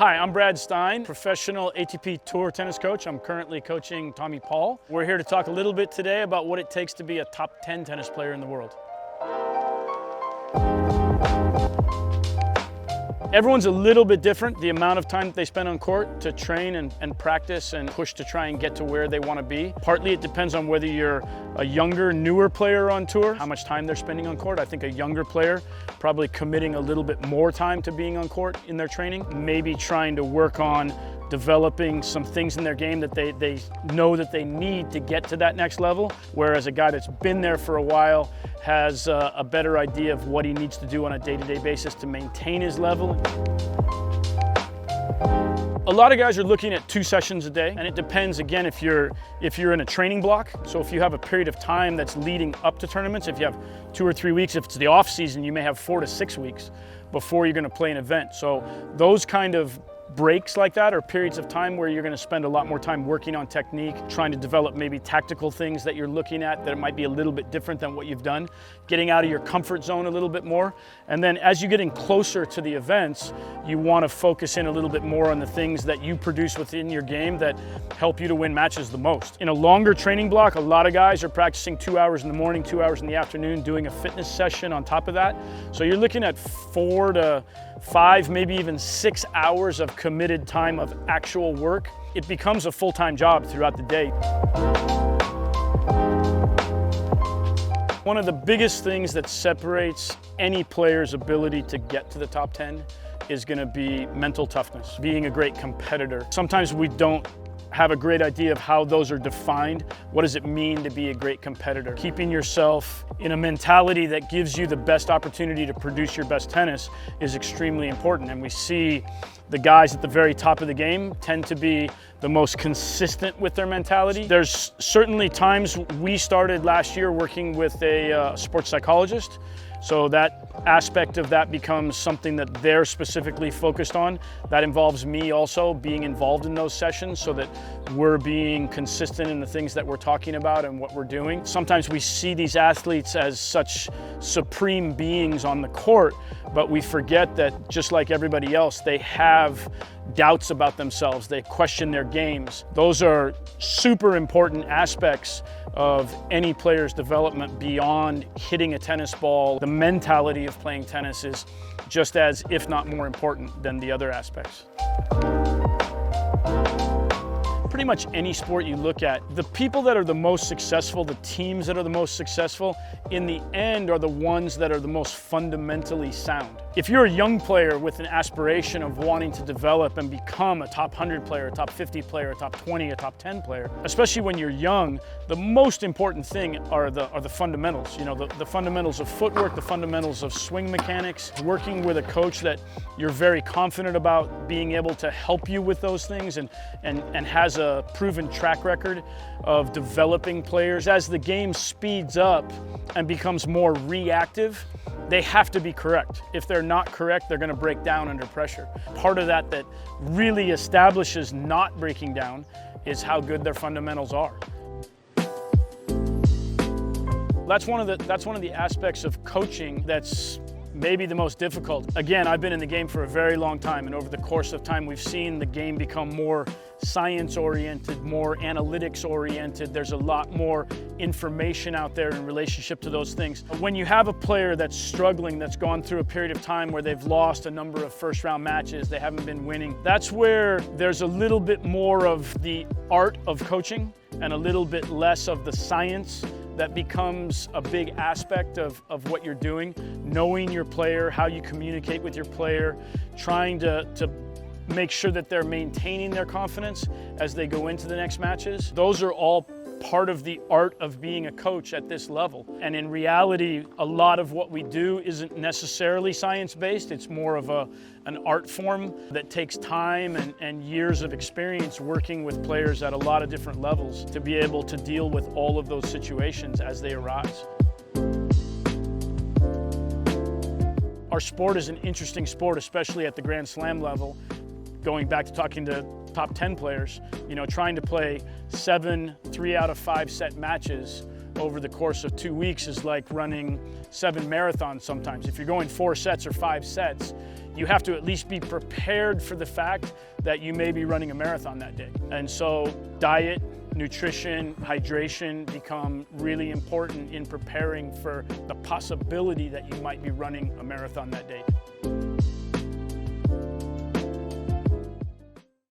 Hi, I'm Brad Stine, professional ATP Tour tennis coach. I'm currently coaching Tommy Paul. We're here to talk a little bit today about what it takes to be a top 10 tennis player in the world. Everyone's a little bit different, the amount of time that they spend on court to train and practice and push to try and get to where they want to be. Partly it depends on whether you're a younger, newer player on tour, how much time they're spending on court. I think a younger player probably committing a little bit more time to being on court in their training, maybe trying to work on developing some things in their game that they know that they need to get to that next level, whereas a guy that's been there for a while has a better idea of what he needs to do on a day-to-day basis to maintain his level. A lot of guys are looking at 2 sessions a day, and it depends, again, if you're in a training block. So if you have a period of time that's leading up to tournaments, if you have 2 or 3 weeks, if it's the off season, you may have 4 to 6 weeks before you're going to play an event. So those kind of breaks like that are periods of time where you're going to spend a lot more time working on technique, trying to develop maybe tactical things that you're looking at that might be a little bit different than what you've done, getting out of your comfort zone a little bit more. And then as you're getting closer to the events, you want to focus in a little bit more on the things that you produce within your game that help you to win matches the most. In a longer training block, a lot of guys are practicing 2 hours in the morning, 2 hours in the afternoon, doing a fitness session on top of that. So you're looking at 4 to 5, maybe even 6 hours of committed time of actual work. It becomes a full-time job throughout the day. One of the biggest things that separates any player's ability to get to the top 10 is going to be mental toughness, being a great competitor. Sometimes we don't have a great idea of how those are defined. What does it mean to be a great competitor? Keeping yourself in a mentality that gives you the best opportunity to produce your best tennis is extremely important. And we see the guys at the very top of the game tend to be the most consistent with their mentality. There's certainly times we started last year working with a sports psychologist. So that aspect of that becomes something that they're specifically focused on. That involves me also being involved in those sessions so that we're being consistent in the things that we're talking about and what we're doing. Sometimes we see these athletes as such supreme beings on the court, but we forget that just like everybody else, they have doubts about themselves. They question their games. Those are super important aspects of any player's development beyond hitting a tennis ball. The mentality of playing tennis is just as, if not more important than the other aspects. Pretty much any sport you look at, the people that are the most successful, the teams that are the most successful, in the end are the ones that are the most fundamentally sound. If you're a young player with an aspiration of wanting to develop and become a top 100 player, a top 50 player, a top 20, a top 10 player, especially when you're young, the most important thing are the fundamentals. You know, the fundamentals of footwork, the fundamentals of swing mechanics, working with a coach that you're very confident about being able to help you with those things and has a proven track record of developing players. As the game speeds up and becomes more reactive, they have to be correct. If they're not correct, they're going to break down under pressure. Part of that really establishes not breaking down is how good their fundamentals are. That's one of the aspects of coaching that's maybe the most difficult. Again, I've been in the game for a very long time, and over the course of time, we've seen the game become more science-oriented, more analytics-oriented. There's a lot more information out there in relationship to those things. When you have a player that's struggling, that's gone through a period of time where they've lost a number of first-round matches, they haven't been winning, that's where there's a little bit more of the art of coaching and a little bit less of the science that becomes a big aspect of what you're doing. Knowing your player, how you communicate with your player, trying to make sure that they're maintaining their confidence as they go into the next matches. Those are all part of the art of being a coach at this level. And in reality, a lot of what we do isn't necessarily science-based. It's more of an art form that takes time and years of experience working with players at a lot of different levels to be able to deal with all of those situations as they arise. Our sport is an interesting sport, especially at the Grand Slam level. Going back to talking to top 10 players, you know, trying to play 7 3 out of 5 set matches over the course of 2 weeks is like running 7 marathons sometimes. If you're going 4 sets or 5 sets, you have to at least be prepared for the fact that you may be running a marathon that day. And so diet, nutrition, hydration become really important in preparing for the possibility that you might be running a marathon that day.